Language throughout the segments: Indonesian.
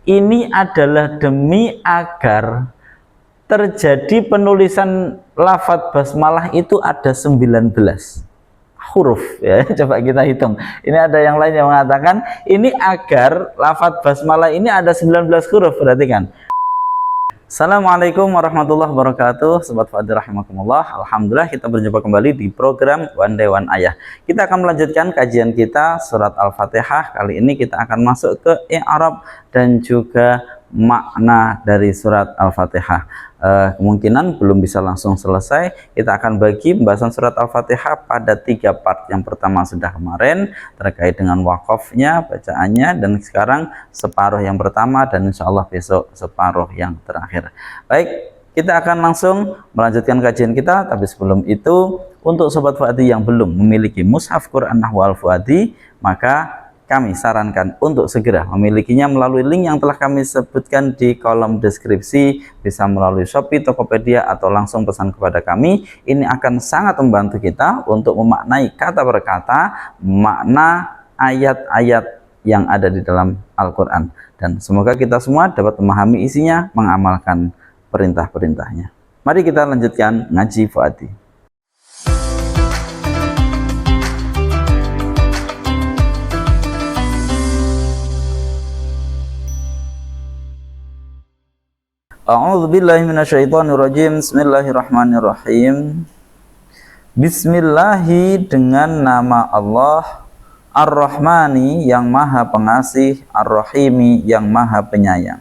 ini adalah demi agar terjadi penulisan lafadz basmalah itu ada 19 huruf ya. Coba kita hitung. Ini ada yang lain yang mengatakan ini agar lafadz basmalah ini ada 19 huruf, berarti kan. Assalamualaikum warahmatullahi wabarakatuh, Sobat Fuadi rahimakumullah. Alhamdulillah kita berjumpa kembali di program One Day One Ayah. Kita akan melanjutkan kajian kita surat Al-Fatihah. Kali ini kita akan masuk ke i'rab dan juga makna dari surat Al-Fatihah. Kemungkinan belum bisa langsung selesai. Kita akan bagi pembahasan surat Al-Fatihah pada 3 part. Yang pertama sudah kemarin terkait dengan wakafnya, bacaannya, dan sekarang separuh yang pertama dan insya Allah besok separuh yang terakhir. Baik, kita akan langsung melanjutkan kajian kita. Tapi sebelum itu, untuk Sobat Fuadi yang belum memiliki mushaf Quran Nahwu Al-Fuadi, maka kami sarankan untuk segera memilikinya melalui link yang telah kami sebutkan di kolom deskripsi. Bisa melalui Shopee, Tokopedia, atau langsung pesan kepada kami. Ini akan sangat membantu kita untuk memaknai kata per kata makna ayat-ayat yang ada di dalam Al-Quran. Dan semoga kita semua dapat memahami isinya, mengamalkan perintah-perintahnya. Mari kita lanjutkan ngaji Fuadi. A'udzubillahi minasyaitonirrajim. Bismillahirrahmanirrahim. Bismillahi dengan nama Allah, Ar-Rahmani yang maha pengasih, Ar-Rahimi yang maha penyayang.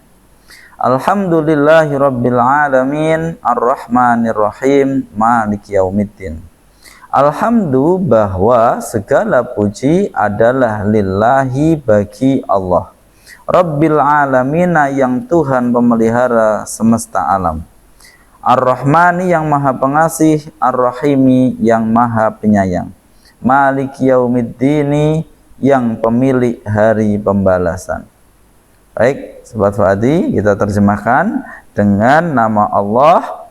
Alhamdulillahi rabbil alamin, Ar-Rahmanirrahim, Maliki yaumiddin. Alhamdu bahwa segala puji adalah lillahi bagi Allah, Rabbil alamina yang Tuhan pemelihara semesta alam, Ar-Rahmani yang maha pengasih, Ar-Rahimi yang maha penyayang, Maliki yaumiddini yang pemilik hari pembalasan. Baik, Sobat Fuadi, kita terjemahkan dengan nama Allah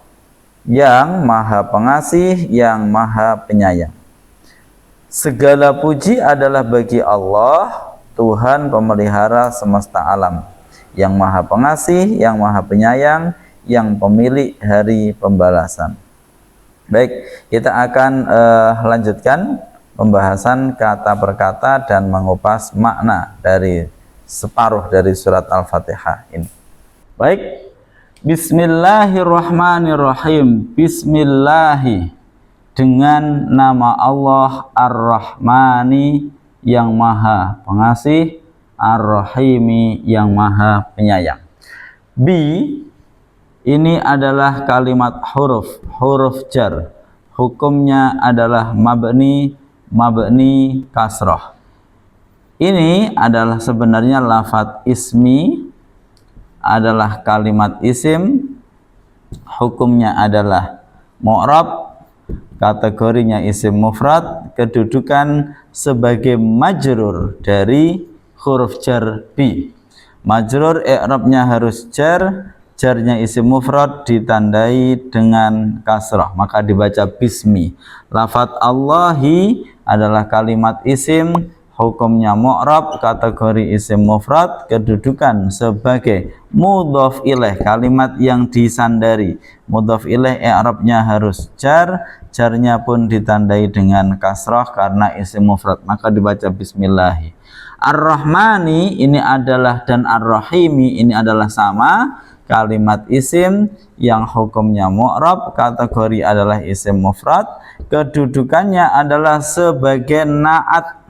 yang maha pengasih, yang maha penyayang. Segala puji adalah bagi Allah, Tuhan pemelihara semesta alam, yang maha pengasih, yang maha penyayang, yang pemilik hari pembalasan. Baik, kita akan lanjutkan pembahasan kata per kata dan mengupas makna dari separuh dari surat Al-Fatihah ini. Baik, Bismillahirrahmanirrahim. Bismillahi dengan nama Allah Ar-Rahmani yang maha pengasih, Ar-Rahimi yang maha penyayang. Bi ini adalah kalimat huruf jar. Hukumnya adalah mabni kasrah. Ini adalah sebenarnya lafadz ismi, adalah kalimat isim. Hukumnya adalah mu'rab, kategorinya isim mufrad, kedudukan sebagai majrur dari huruf jar bi. Majrur i'rabnya harus jar, jarnya isim mufrad ditandai dengan kasrah, maka dibaca bismi. Lafadz Allahi adalah kalimat isim, hukumnya mu'rab, kategori isim mufrad, kedudukan sebagai mudhof ilaih, kalimat yang disandari. Mudhof ilaih i'rabnya harus jar, jarnya pun ditandai dengan kasrah karena isim mufrad, maka dibaca bismillahi. Ar-Rahmani ini adalah dan Ar-Rahimi ini adalah sama, kalimat isim yang hukumnya mu'rab, kategori adalah isim mufrad, kedudukannya adalah sebagai na'at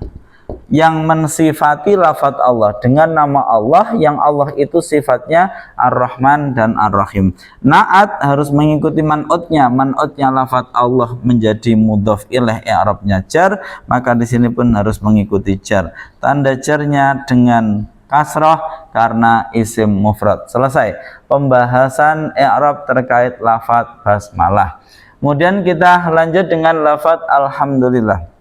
yang mensifati lafadz Allah dengan nama Allah, yang Allah itu sifatnya Ar-Rahman dan Ar-Rahim. Na'at harus mengikuti man'utnya. Man'utnya lafadz Allah menjadi mudhof ilaih, i'rabnya jar, maka di sini pun harus mengikuti jar. Tanda jarnya dengan kasrah karena isim mufrad. Selesai pembahasan i'rab terkait lafadz basmalah. Kemudian kita lanjut dengan lafadz alhamdulillah.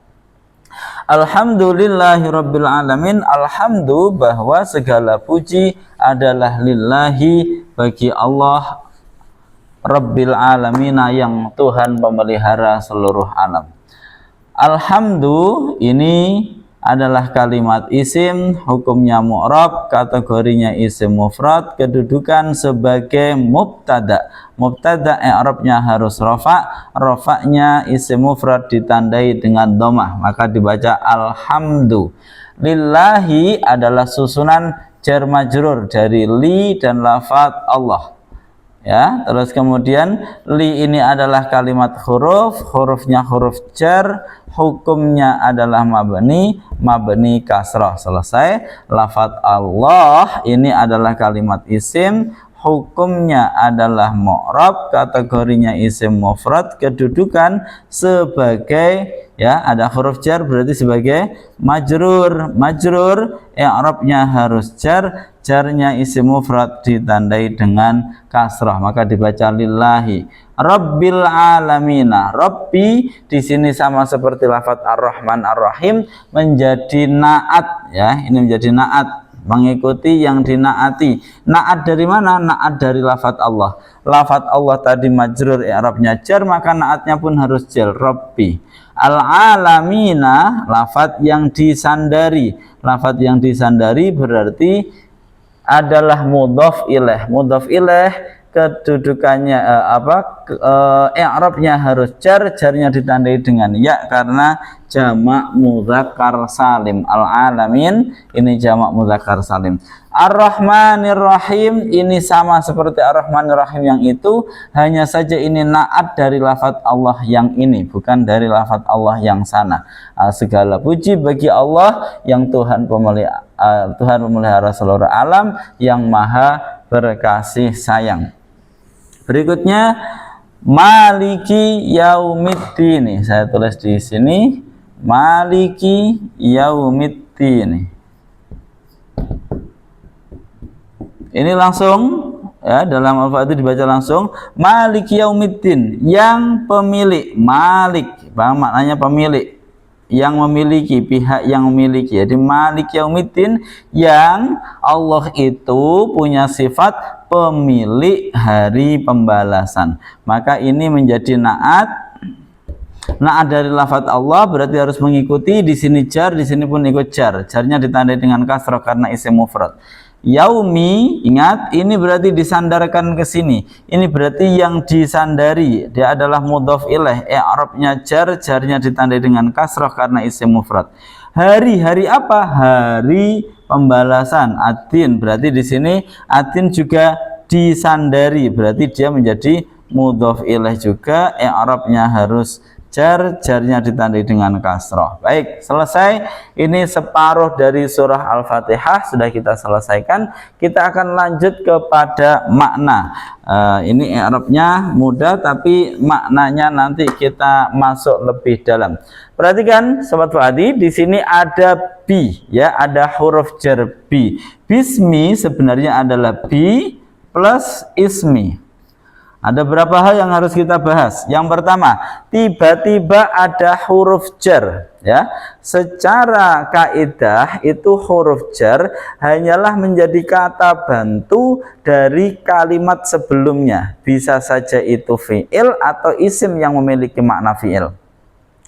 Alhamdulillahirabbil alamin. Alhamdu bahwa segala puji adalah lillahi bagi Allah, Rabbil alamina yang Tuhan pemelihara seluruh alam. Alhamdu ini adalah kalimat isim, hukumnya mu'rab, kategorinya isim mufrad, kedudukan sebagai mubtada. Mubtada i'rabnya harus rafa', rafa'nya isim mufrad ditandai dengan dhammah, maka dibaca alhamdu. Lillahi adalah susunan jar majrur dari li dan lafaz Allah. Ya, terus kemudian li ini adalah kalimat huruf, hurufnya huruf jar, hukumnya adalah mabni, mabni kasrah. Selesai. Lafaz Allah ini adalah kalimat isim, hukumnya adalah mu'rab, kategorinya isim mufrad, kedudukan sebagai, ya, ada huruf jar berarti sebagai majrur. Majrur i'rabnya harus jar, jarnya isim mufrad ditandai dengan kasrah, maka dibaca lillahi rabbil alamina. Rabbi di sini sama seperti lafaz ar-rahman ar-rahim menjadi naat, ya, ini menjadi naat, mengikuti yang dinaati. Naat dari mana? Naat dari lafaz Allah. Lafaz Allah tadi majrur i'rabnya jar, maka naatnya pun harus jar, rabbi. Al-alamina lafaz yang disandari. Lafaz yang disandari berarti adalah mudhaf ilaih. Mudhaf ilaih kedudukannya i'rabnya harus jar, jarnya ditandai dengan ya karena jamak mudzakkar salim. Al-alamin ini jamak mudzakkar salim. Ar-Rahmanir Rahim ini sama seperti Ar-Rahmanir Rahim yang itu, hanya saja ini naat dari lafaz Allah yang ini, bukan dari lafaz Allah yang sana. Segala puji bagi Allah yang Tuhan pemelihara seluruh alam, yang maha berkasih sayang. Berikutnya Maliki Yaumiddin. Saya tulis di sini Maliki Yaumiddin. Ini langsung, ya, dalam alfa itu dibaca langsung Maliki Yaumiddin, yang pemilik. Malik, maknanya pemilik, yang memiliki, pihak yang memiliki. Jadi Malik Yaumiddin, yang Allah itu punya sifat pemilik hari pembalasan. Maka ini menjadi naat. Naat dari lafaz Allah berarti harus mengikuti, di sini jar, di sini pun ikut jar. Jarnya ditandai dengan kasrah karena isim mufrad. Yaumi, ingat, ini berarti disandarkan ke sini. Ini berarti yang disandari, dia adalah mudhaf ilaih, i'rabnya jar, jarnya ditandai dengan kasrah karena isim mufrad. Hari, hari apa? Hari pembalasan. Adin, berarti di sini adin juga disandari, berarti dia menjadi mudhaf ilaih juga, i'rabnya harus jar, jarnya ditandai dengan kasrah. Baik, selesai. Ini separuh dari surah Al-Fatihah sudah kita selesaikan. Kita akan lanjut kepada makna. Ini i'rabnya mudah, tapi maknanya nanti kita masuk lebih dalam. Perhatikan Sobat Fuadi, di sini ada bi, ya, ada huruf jar bi. Bismi sebenarnya adalah bi plus ismi. Ada berapa hal yang harus kita bahas. Yang pertama, tiba-tiba ada huruf jar, ya. Secara kaidah itu huruf jar hanyalah menjadi kata bantu dari kalimat sebelumnya. Bisa saja itu fi'il atau isim yang memiliki makna fi'il.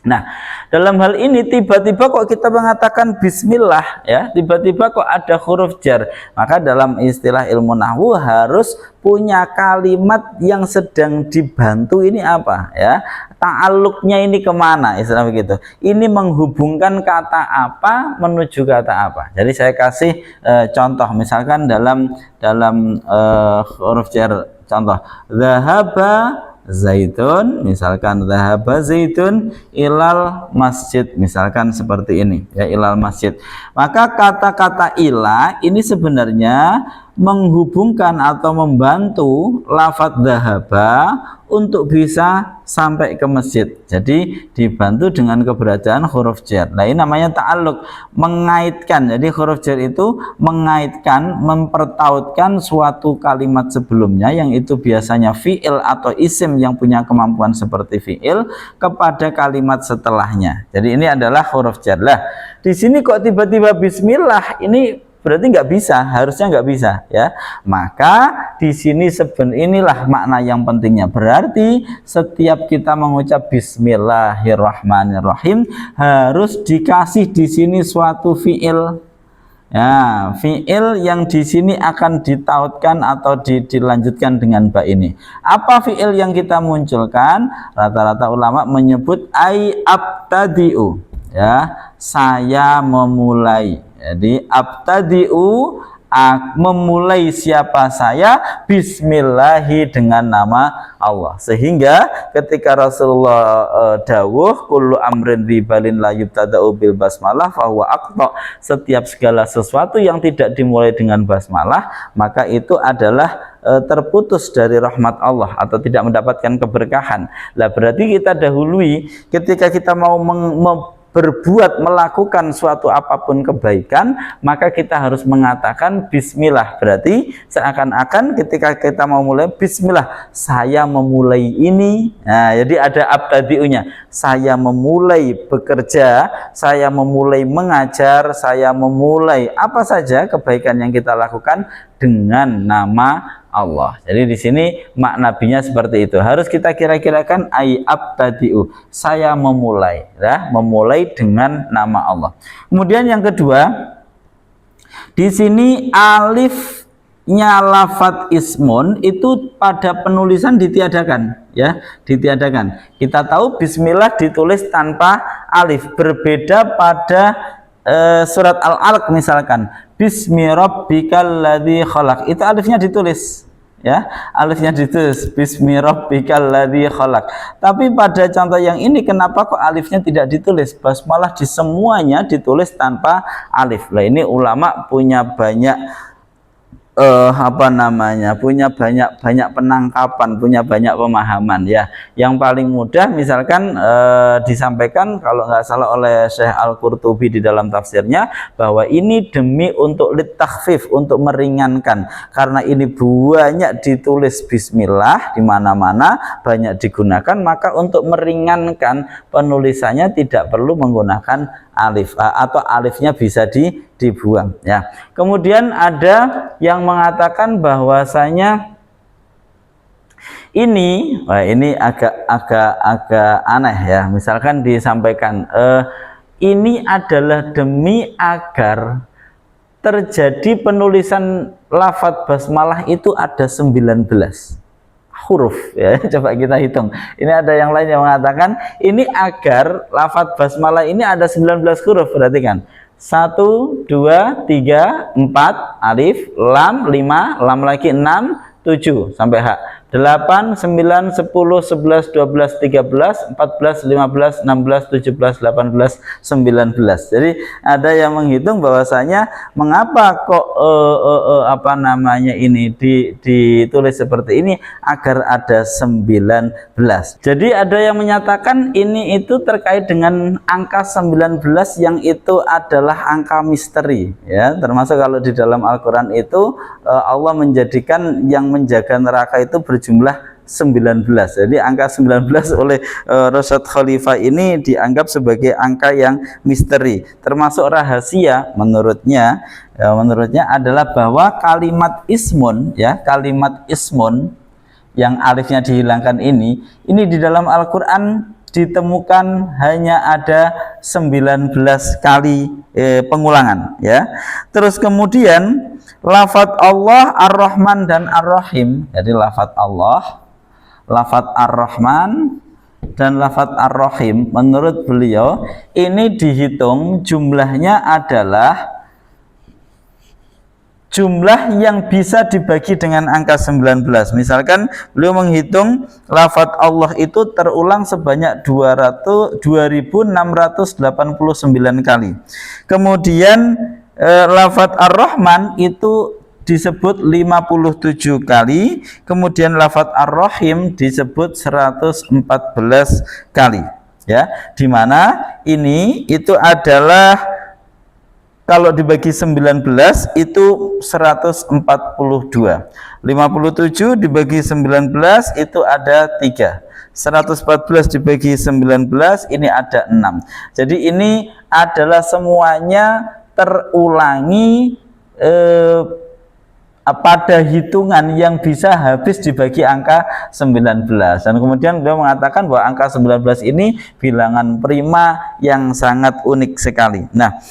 Nah, dalam hal ini tiba-tiba kok kita mengatakan bismillah, ya, tiba-tiba kok ada huruf jar. Maka dalam istilah ilmu nahwu harus punya kalimat yang sedang dibantu ini apa, ya, ta'alluqnya ini kemana, istilah begitu. Ini menghubungkan kata apa menuju kata apa. Jadi saya kasih contoh, misalkan dalam huruf jar, contoh zahaba Zaitun, misalkan dhahaba Zaitun ilal masjid, misalkan seperti ini, ya, ilal masjid. Maka kata-kata ila ini sebenarnya menghubungkan atau membantu lafadz dhahaba untuk bisa sampai ke masjid. Jadi dibantu dengan keberadaan huruf jar. Nah, ini namanya ta'alluq, mengaitkan. Jadi huruf jar itu mengaitkan, mempertautkan suatu kalimat sebelumnya yang itu biasanya fi'il atau isim yang punya kemampuan seperti fi'il kepada kalimat setelahnya. Jadi ini adalah huruf jar. Lah, di sini kok tiba-tiba bismillah, ini berarti nggak bisa, harusnya nggak bisa ya. Maka di sini inilah makna yang pentingnya. Berarti setiap kita mengucap Bismillahirrahmanirrahim harus dikasih di sini suatu fiil. Ya, fiil yang di sini akan ditautkan atau dilanjutkan dengan ba ini. Apa fiil yang kita munculkan? Rata-rata ulama menyebut abtadi'u. Ya, saya memulai. Jadi abtadi'u, memulai siapa saya, bismillahi, dengan nama Allah. Sehingga ketika Rasulullah dawuh kullu amrin ribalin la yubtada'u bil basmalah fahuwa aqta, setiap segala sesuatu yang tidak dimulai dengan basmalah maka itu adalah terputus dari rahmat Allah atau tidak mendapatkan keberkahan. Lah berarti kita dahului ketika kita mau berbuat, melakukan suatu apapun kebaikan, maka kita harus mengatakan bismillah. Berarti seakan-akan ketika kita mau mulai, bismillah, saya memulai ini. Nah, jadi ada abtadiunya. Saya memulai bekerja, saya memulai mengajar, saya memulai apa saja kebaikan yang kita lakukan dengan nama Allah. Jadi di sini makna nabinya seperti itu. Harus kita kira-kirakan abtadi'u, saya memulai, ya, memulai dengan nama Allah. Kemudian yang kedua, di sini alifnya lafat ismun itu pada penulisan ditiadakan, ya, ditiadakan. Kita tahu bismillah ditulis tanpa alif, berbeda pada surat Al-Alaq misalkan, bismi rabbikal ladzi khalaq, itu alifnya ditulis, ya, alifnya ditulis bismi rabbikal ladzi khalaq. Tapi pada contoh yang ini kenapa kok alifnya tidak ditulis? Basmalah di semuanya ditulis tanpa alif. Lah ini ulama punya banyak punya banyak penangkapan, punya banyak pemahaman, ya. Yang paling mudah misalkan disampaikan kalau nggak salah oleh Syekh Al-Qurtubi di dalam tafsirnya, bahwa ini demi untuk litakhfif, untuk meringankan, karena ini banyak ditulis bismillah di mana-mana, banyak digunakan, maka untuk meringankan penulisannya tidak perlu menggunakan alif, atau alifnya bisa dibuang, ya. Kemudian ada yang mengatakan bahwasanya ini agak aneh, ya. Misalkan disampaikan ini adalah demi agar terjadi penulisan lafadz basmalah itu ada 19 huruf, ya. Coba kita hitung. Ini ada yang lain yang mengatakan ini agar lafadz basmalah ini ada 19 huruf. Perhatikan, 1, 2, 3, 4 alif, lam 5, lam lagi 6, 7 sampai h, 8, 9, 10, 11, 12, 13, 14, 15, 16, 17, 18, 19. Jadi ada yang menghitung bahwasanya mengapa kok ini ditulis seperti ini, agar ada 19. Jadi ada yang menyatakan ini itu terkait dengan angka 19 yang itu adalah angka misteri, ya. Termasuk kalau di dalam Al-Qur'an itu Allah menjadikan yang menjaga neraka itu berjumlah 19. Jadi angka 19 oleh Rasyad Khalifah ini dianggap sebagai angka yang misteri, termasuk rahasia menurutnya adalah bahwa kalimat ismun, ya, kalimat ismun yang alifnya dihilangkan ini di dalam Al-Qur'an ditemukan hanya ada 19 kali pengulangan, ya. Terus kemudian lafadz Allah Ar-Rahman dan Ar-Rahim, jadi lafadz Allah, lafadz Ar-Rahman dan lafadz Ar-Rahim, menurut beliau ini dihitung jumlahnya adalah jumlah yang bisa dibagi dengan angka 19. Misalkan beliau menghitung lafadz Allah itu terulang sebanyak 2689 kali. Kemudian lafadz Ar-Rahman itu disebut 57 kali, kemudian lafadz Ar-Rahim disebut 114 kali, ya. Dimana ini itu adalah kalau dibagi 19 itu 142. 57 dibagi 19 itu ada 3. 114 dibagi 19 ini ada 6. Jadi ini adalah semuanya terulangi pada hitungan yang bisa habis dibagi angka 19, dan kemudian beliau mengatakan bahwa angka 19 ini bilangan prima yang sangat unik sekali. Nah,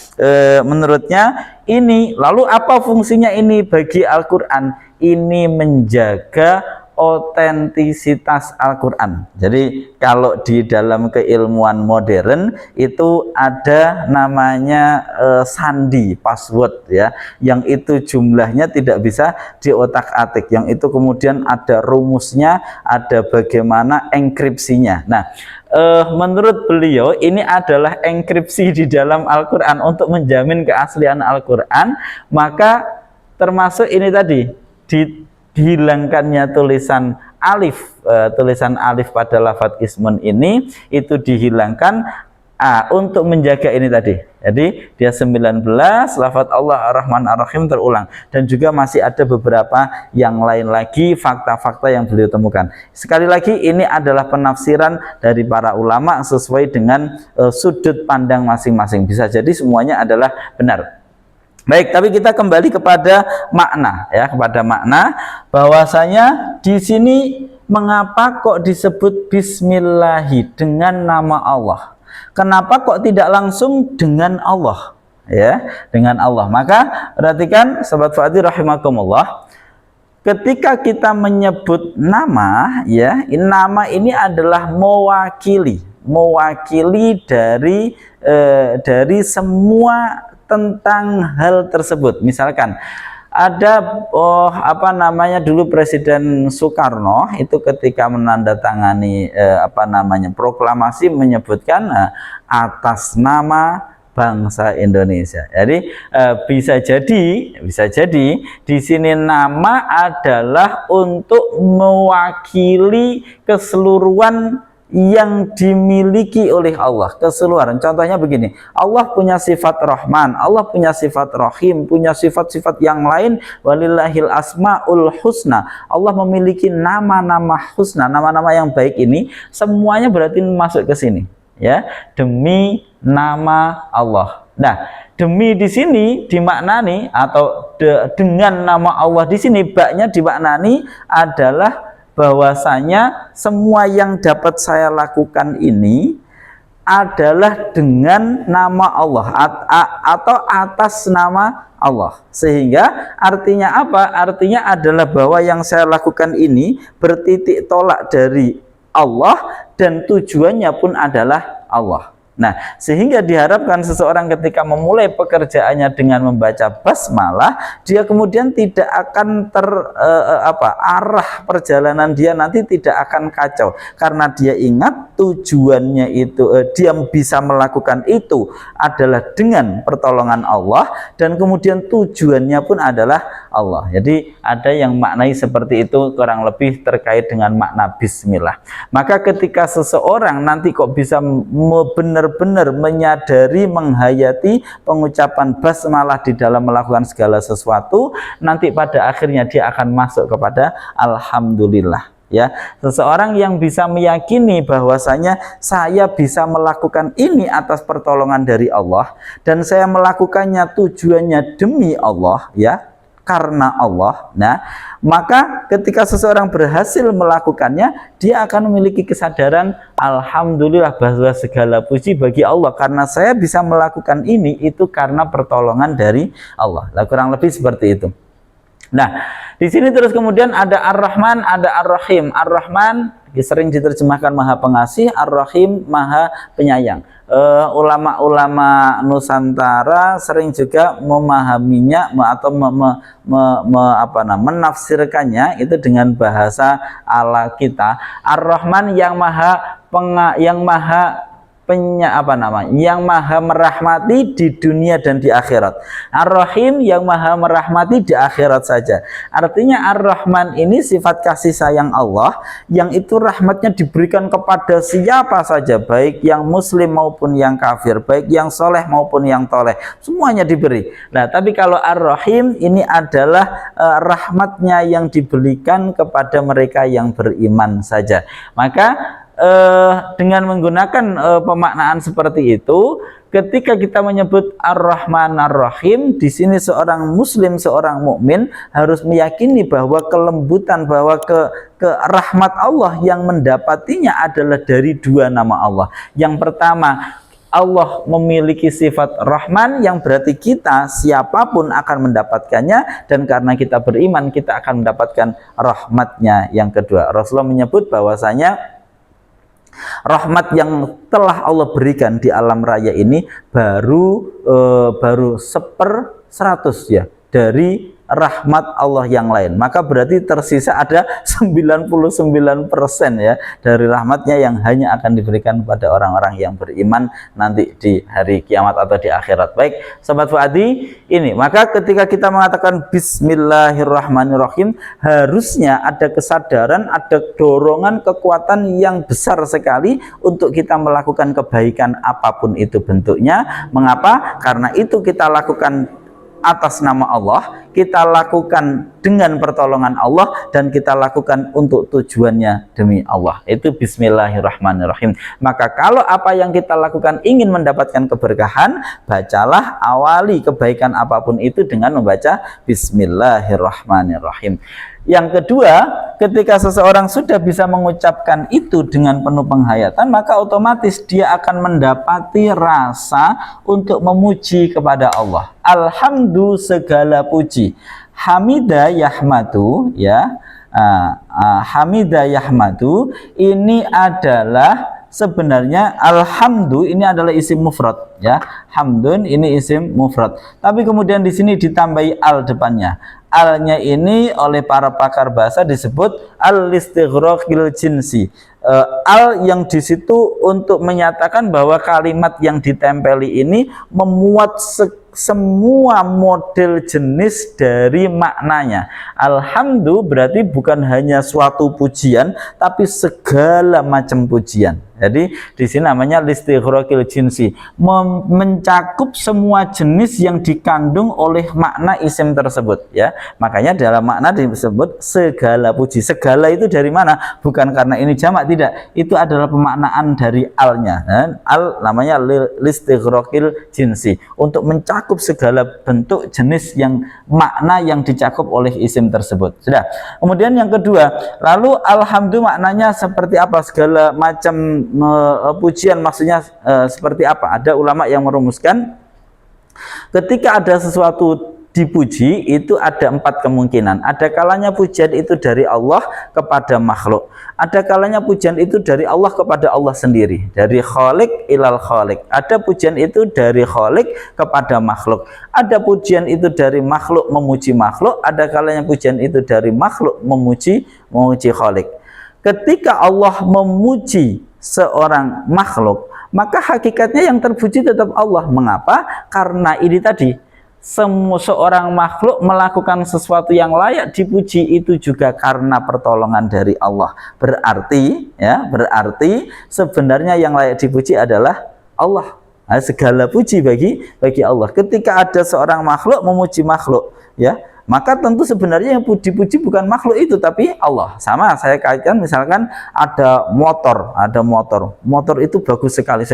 menurutnya ini, lalu apa fungsinya ini bagi Al-Quran? Ini menjaga otentisitas Al-Quran. Jadi kalau di dalam keilmuan modern itu ada namanya sandi, password ya, yang itu jumlahnya tidak bisa diotak-atik, yang itu kemudian ada rumusnya, ada bagaimana enkripsinya. Nah, menurut beliau ini adalah enkripsi di dalam Al-Quran untuk menjamin keaslian Al-Quran. Maka termasuk ini tadi, dihilangkannya tulisan alif pada lafadz ismun ini, itu dihilangkan untuk menjaga ini tadi. Jadi dia 19, lafadz Allah Ar-Rahman Ar-Rahim terulang, dan juga masih ada beberapa yang lain lagi fakta-fakta yang beliau temukan. Sekali lagi, ini adalah penafsiran dari para ulama sesuai dengan sudut pandang masing-masing. Bisa jadi semuanya adalah benar. Baik, tapi kita kembali kepada makna ya, kepada makna bahwasanya di sini mengapa kok disebut bismillahi, dengan nama Allah. Kenapa kok tidak langsung dengan Allah ya, dengan Allah? Maka perhatikan sahabat Fadil rahimakumullah, ketika kita menyebut nama ya, nama ini adalah mewakili dari semua tentang hal tersebut. Misalkan ada dulu Presiden Soekarno itu ketika menandatangani proklamasi menyebutkan atas nama bangsa Indonesia. Jadi bisa jadi di sini nama adalah untuk mewakili keseluruhan yang dimiliki oleh Allah, keseluruhan. Contohnya begini, Allah punya sifat Rahman, Allah punya sifat Rahim, punya sifat-sifat yang lain. Walillahil asmaul husna, Allah memiliki nama-nama husna, nama-nama yang baik. Ini semuanya berarti masuk ke sini ya, demi nama Allah. Nah, demi di sini dimaknani atau dengan nama Allah di sini, baknya dimaknani adalah bahwasanya semua yang dapat saya lakukan ini adalah dengan nama Allah atau atas nama Allah. Sehingga artinya apa? Artinya adalah bahwa yang saya lakukan ini bertitik tolak dari Allah dan tujuannya pun adalah Allah. Nah, sehingga diharapkan seseorang ketika memulai pekerjaannya dengan membaca basmalah, dia kemudian tidak akan arah perjalanan dia nanti tidak akan kacau, karena dia ingat tujuannya itu, dia bisa melakukan itu adalah dengan pertolongan Allah, dan kemudian tujuannya pun adalah Allah. Jadi ada yang maknai seperti itu, kurang lebih terkait dengan makna bismillah. Maka ketika seseorang nanti kok bisa benar-benar menyadari, menghayati pengucapan basmalah di dalam melakukan segala sesuatu, nanti pada akhirnya dia akan masuk kepada alhamdulillah ya. Seseorang yang bisa meyakini bahwasanya saya bisa melakukan ini atas pertolongan dari Allah, dan saya melakukannya tujuannya demi Allah ya, karena Allah. Nah, maka ketika seseorang berhasil melakukannya, dia akan memiliki kesadaran alhamdulillah, bahwa segala puji bagi Allah, karena saya bisa melakukan ini itu karena pertolongan dari Allah. Nah, kurang lebih seperti itu. Nah, di sini terus kemudian ada Ar-Rahman, ada Ar-Rahim. Ar-Rahman sering diterjemahkan Maha Pengasih, Ar-Rahim Maha Penyayang. Ulama-ulama Nusantara sering juga memahaminya atau menafsirkannya itu dengan bahasa ala kita. Ar-Rahman yang maha yang maha merahmati di dunia dan di akhirat. Ar-Rahim yang maha merahmati di akhirat saja. Artinya Ar-Rahman ini sifat kasih sayang Allah, yang itu rahmatnya diberikan kepada siapa saja, baik yang muslim maupun yang kafir, baik yang soleh maupun yang toleh, semuanya diberi. Nah, tapi kalau Ar-Rahim ini adalah rahmatnya yang diberikan kepada mereka yang beriman saja. Maka dengan menggunakan pemaknaan seperti itu, ketika kita menyebut Ar-Rahman Ar-Rahim, di sini seorang muslim, seorang mukmin harus meyakini bahwa kelembutan, bahwa ke rahmat Allah yang mendapatinya adalah dari dua nama Allah. Yang pertama, Allah memiliki sifat Rahman yang berarti kita siapapun akan mendapatkannya, dan karena kita beriman kita akan mendapatkan rahmatnya. Yang kedua, Rasulullah menyebut bahwasanya rahmat yang telah Allah berikan di alam raya ini baru 1/100 ya dari rahmat Allah yang lain. Maka berarti tersisa ada 99% ya dari rahmatnya yang hanya akan diberikan kepada orang-orang yang beriman nanti di hari kiamat atau di akhirat. Baik, Sobat Fuadi, ini maka ketika kita mengatakan Bismillahirrahmanirrahim, harusnya ada kesadaran, ada dorongan, kekuatan yang besar sekali untuk kita melakukan kebaikan apapun itu bentuknya. Mengapa? Karena itu kita lakukan atas nama Allah, kita lakukan dengan pertolongan Allah, dan kita lakukan untuk tujuannya demi Allah. Itu Bismillahirrahmanirrahim. Maka kalau apa yang kita lakukan ingin mendapatkan keberkahan, bacalah, awali kebaikan apapun itu dengan membaca Bismillahirrahmanirrahim. Yang kedua, ketika seseorang sudah bisa mengucapkan itu dengan penuh penghayatan, maka otomatis dia akan mendapati rasa untuk memuji kepada Allah. Alhamdulillah, segala puji. Hamida yahmadu, ya. Hamida yahmadu ini adalah sebenarnya alhamdu ini adalah isim mufrad ya. Hamdun ini isim mufrad. Tapi kemudian di sini ditambahi al depannya. Alnya ini oleh para pakar bahasa disebut al-istighraqil jinsi. Al yang di situ untuk menyatakan bahwa kalimat yang ditempeli ini memuat semua model jenis dari maknanya. Alhamdulillah berarti bukan hanya suatu pujian, tapi segala macam pujian. Jadi di sini namanya listighraqil jinsi, mencakup semua jenis yang dikandung oleh makna isim tersebut ya. Makanya dalam makna disebut segala puji. Segala itu dari mana? Bukan karena ini jamak, tidak. Itu adalah pemaknaan dari alnya. Al namanya listighraqil jinsi, untuk mencakup segala bentuk jenis yang makna yang dicakup oleh isim tersebut. Sudah. Kemudian yang kedua, lalu alhamdulillah maknanya seperti apa? Segala macam pujian maksudnya seperti apa? Ada ulama yang merumuskan ketika ada sesuatu dipuji itu ada 4 kemungkinan. Ada kalanya pujian itu dari Allah kepada makhluk. Ada kalanya pujian itu dari Allah kepada Allah sendiri, dari khalik ilal khalik. Ada pujian itu dari khalik kepada makhluk. Ada pujian itu dari makhluk memuji makhluk. Ada kalanya pujian itu dari makhluk memuji khalik. Ketika Allah memuji seorang makhluk, maka hakikatnya yang terpuji tetap Allah. Mengapa? Karena ini tadi, seorang makhluk melakukan sesuatu yang layak dipuji itu juga karena pertolongan dari Allah. Berarti sebenarnya yang layak dipuji adalah Allah. Nah, segala puji bagi Allah. Ketika ada seorang makhluk memuji makhluk, ya, maka tentu sebenarnya yang dipuji bukan makhluk itu, tapi Allah. Sama saya kaitkan, misalkan ada motor itu bagus sekali.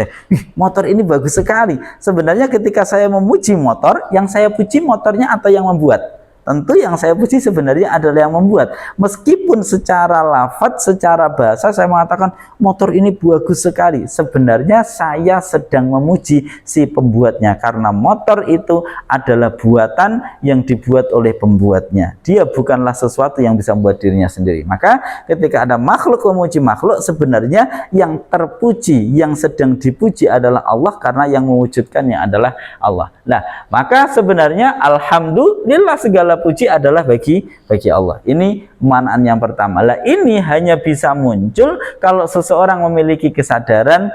Motor ini bagus sekali. Sebenarnya ketika saya memuji motor, yang saya puji motornya atau yang membuat? Tentu yang saya puji sebenarnya adalah yang membuat. Meskipun secara lafaz, secara bahasa saya mengatakan motor ini bagus sekali, sebenarnya saya sedang memuji si pembuatnya, karena motor itu adalah buatan yang dibuat oleh pembuatnya. Dia bukanlah sesuatu yang bisa membuat dirinya sendiri. Maka ketika ada makhluk memuji makhluk, sebenarnya yang terpuji, yang sedang dipuji adalah Allah, karena yang mewujudkannya adalah Allah. Nah, maka sebenarnya alhamdulillah segala puji adalah bagi Allah. Ini maknaan yang pertama. Lah, ini hanya bisa muncul kalau seseorang memiliki kesadaran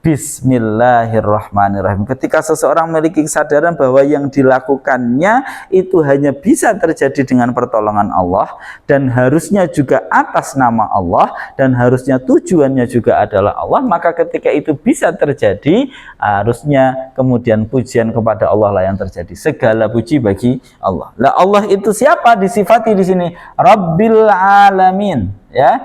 Bismillahirrahmanirrahim. Ketika seseorang memiliki kesadaran bahwa yang dilakukannya itu hanya bisa terjadi dengan pertolongan Allah, dan harusnya juga atas nama Allah, dan harusnya tujuannya juga adalah Allah, maka ketika itu bisa terjadi, harusnya kemudian pujian kepada Allah lah yang terjadi. Segala puji bagi Allah. Lah, Allah itu siapa? Disifati di sini Rabbil Alamin, ya.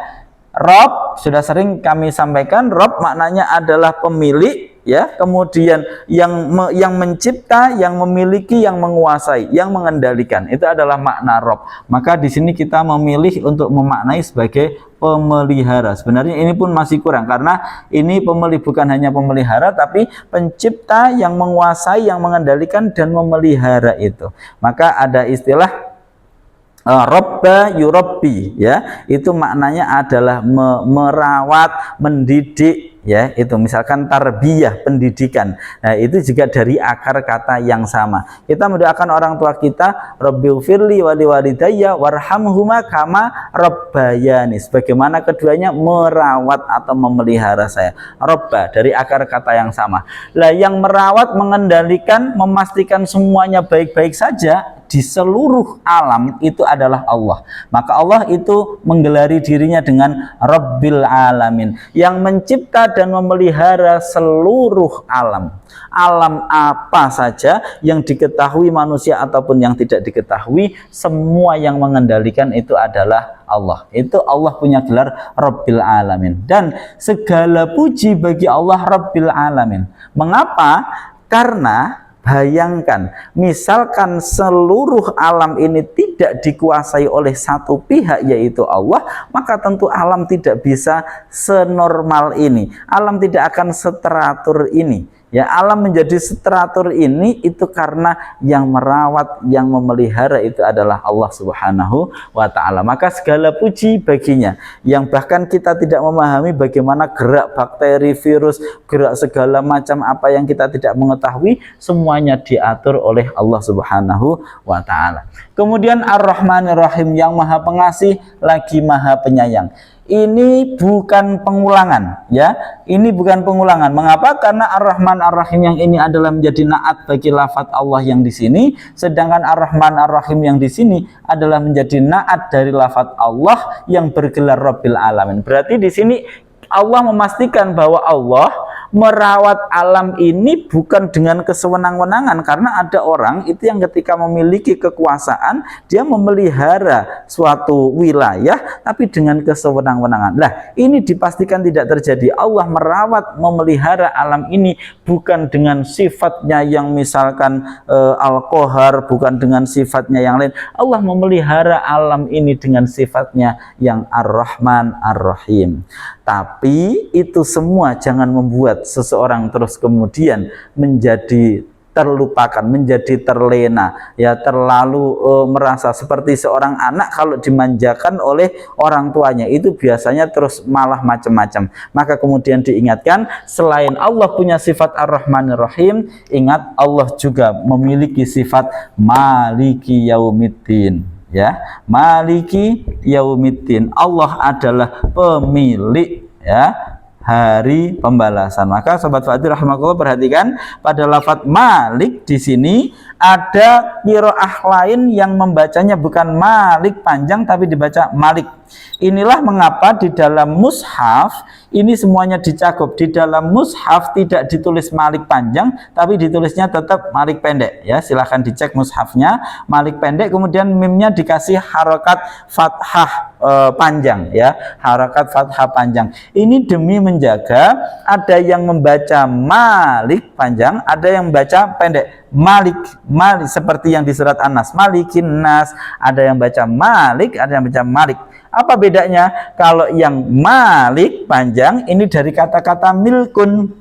Rob sudah sering kami sampaikan, Rob maknanya adalah pemilik, ya, kemudian yang mencipta, yang memiliki, yang menguasai, yang mengendalikan, itu adalah makna Rob. Maka di sini kita memilih untuk memaknai sebagai pemelihara. Sebenarnya ini pun masih kurang, karena ini bukan hanya pemelihara, tapi pencipta, yang menguasai, yang mengendalikan dan memelihara itu. Maka ada istilah Robba yurabbi, ya, itu maknanya adalah merawat, mendidik, ya, itu misalkan tarbiyah, pendidikan. Nah, itu juga dari akar kata yang sama. Kita mendoakan orang tua kita, Rabbighfirli wa liwalidayya warhamhuma kama rabbayani, sebagaimana keduanya merawat atau memelihara saya. Robba dari akar kata yang sama. Lah, yang merawat, mengendalikan, memastikan semuanya baik-baik saja di seluruh alam itu adalah Allah. Maka Allah itu menggelari dirinya dengan Rabbil Alamin, yang mencipta dan memelihara seluruh alam. Alam apa saja yang diketahui manusia ataupun yang tidak diketahui, semua yang mengendalikan itu adalah Allah. Itu Allah punya gelar Rabbil Alamin, dan segala puji bagi Allah Rabbil Alamin. Mengapa? Karena bayangkan, misalkan seluruh alam ini tidak dikuasai oleh satu pihak, yaitu Allah, maka tentu alam tidak bisa senormal ini, alam tidak akan seteratur ini. Ya, alam menjadi seteratur ini itu karena yang merawat, yang memelihara itu adalah Allah Subhanahu wa Ta'ala. Maka segala puji baginya, yang bahkan kita tidak memahami bagaimana gerak bakteri, virus, gerak segala macam apa yang kita tidak mengetahui, semuanya diatur oleh Allah Subhanahu wa Ta'ala. Kemudian Ar-Rahmanir Rahim, yang maha pengasih lagi maha penyayang. Ini bukan pengulangan, ya. Ini bukan pengulangan. Mengapa? Karena Ar-Rahman Ar-Rahim yang ini adalah menjadi naat bagi lafaz Allah yang di sini, sedangkan Ar-Rahman Ar-Rahim yang di sini adalah menjadi naat dari lafaz Allah yang bergelar Rabbil Alamin. Berarti di sini Allah memastikan bahwa Allah merawat alam ini bukan dengan kesewenang-wenangan, karena ada orang itu yang ketika memiliki kekuasaan dia memelihara suatu wilayah tapi dengan kesewenang-wenangan. Nah, ini dipastikan tidak terjadi. Allah merawat, memelihara alam ini bukan dengan sifatnya yang misalkan Al-Qahar, bukan dengan sifatnya yang lain. Allah memelihara alam ini dengan sifatnya yang Ar-Rahman Ar-Rahim. Tapi itu semua jangan membuat seseorang terus kemudian menjadi terlupakan, menjadi terlena, ya, terlalu merasa seperti seorang anak kalau dimanjakan oleh orang tuanya, itu biasanya terus malah macam-macam. Maka kemudian diingatkan, selain Allah punya sifat Ar-Rahmanir Rahim, ingat Allah juga memiliki sifat Maliki Yaumiddin. Ya, Maliki Yaumiddin, Allah adalah pemilik, ya, hari pembalasan. Maka sobat Fadil rahimakumullah, perhatikan pada lafaz Malik di sini ada qiraah lain yang membacanya bukan Malik panjang tapi dibaca Malik. Inilah mengapa di dalam mushaf ini semuanya dicakup. Di dalam mushaf tidak ditulis Malik panjang tapi ditulisnya tetap Malik pendek, ya. Silahkan dicek mushafnya, Malik pendek, kemudian mimnya dikasih harokat fathah panjang, ya, harokat fathah panjang. Ini demi menjaga ada yang membaca Malik panjang, ada yang membaca pendek Malik, Malik, seperti yang di surat An-Nas, Malikin Nas, ada yang baca Malik, ada yang baca Malik. Apa bedanya? Kalau yang Malik panjang ini dari kata-kata milkun,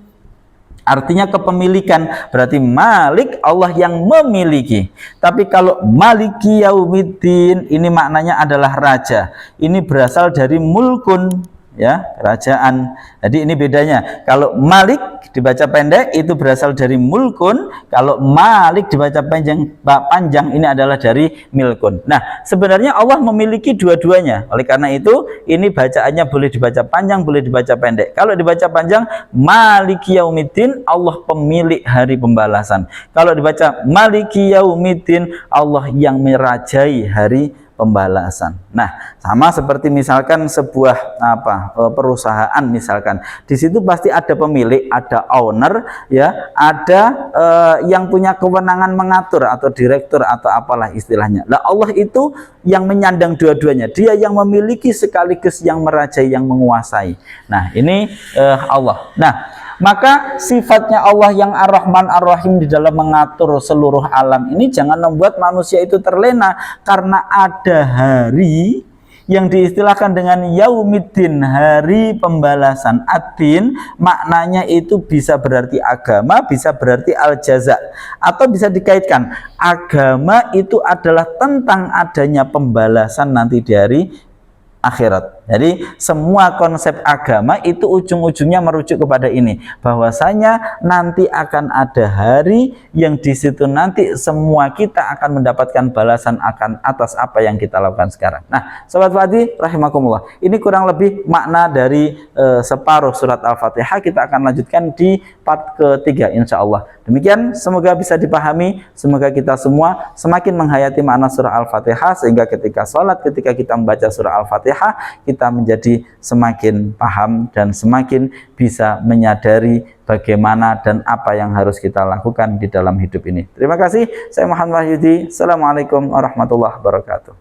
artinya kepemilikan, berarti Malik Allah yang memiliki. Tapi kalau Maliki Yaumiddin ini maknanya adalah raja. Ini berasal dari mulkun, ya, kerajaan. Jadi ini bedanya. Kalau Malik dibaca pendek itu berasal dari mulkun, kalau Malik dibaca panjang ini adalah dari milkun. Nah, sebenarnya Allah memiliki dua-duanya. Oleh karena itu ini bacaannya boleh dibaca panjang, boleh dibaca pendek. Kalau dibaca panjang, Maliki Yaumiddin, Allah pemilik hari pembalasan. Kalau dibaca Maliki Yaumiddin, Allah yang merajai hari pembalasan. Nah, sama seperti misalkan sebuah perusahaan misalkan. Di situ pasti ada pemilik, ada owner ya, ada yang punya kewenangan mengatur atau direktur atau apalah istilahnya. Nah, Allah itu yang menyandang dua-duanya. Dia yang memiliki sekaligus yang merajai, yang menguasai. Nah, ini Allah. Nah, maka sifatnya Allah yang Ar-Rahman Ar-Rahim di dalam mengatur seluruh alam ini jangan membuat manusia itu terlena, karena ada hari yang diistilahkan dengan Yaumiddin, hari pembalasan. Ad-din maknanya itu bisa berarti agama, bisa berarti al-jaza, atau bisa dikaitkan agama itu adalah tentang adanya pembalasan nanti di hari akhirat. Jadi semua konsep agama itu ujung-ujungnya merujuk kepada ini, bahwasanya nanti akan ada hari yang di situ nanti semua kita akan mendapatkan balasan akan atas apa yang kita lakukan sekarang. Nah, Sobat Fadi rahimakumullah, ini kurang lebih makna dari separuh surat Al-Fatihah. Kita akan lanjutkan di part ketiga insya Allah. Demikian, semoga bisa dipahami, semoga kita semua semakin menghayati makna surah Al-Fatihah, sehingga ketika sholat, ketika kita membaca surah Al-Fatihah, kita menjadi semakin paham dan semakin bisa menyadari bagaimana dan apa yang harus kita lakukan di dalam hidup ini. Terima kasih, saya Muhammad Wahyudi. Assalamualaikum warahmatullahi wabarakatuh.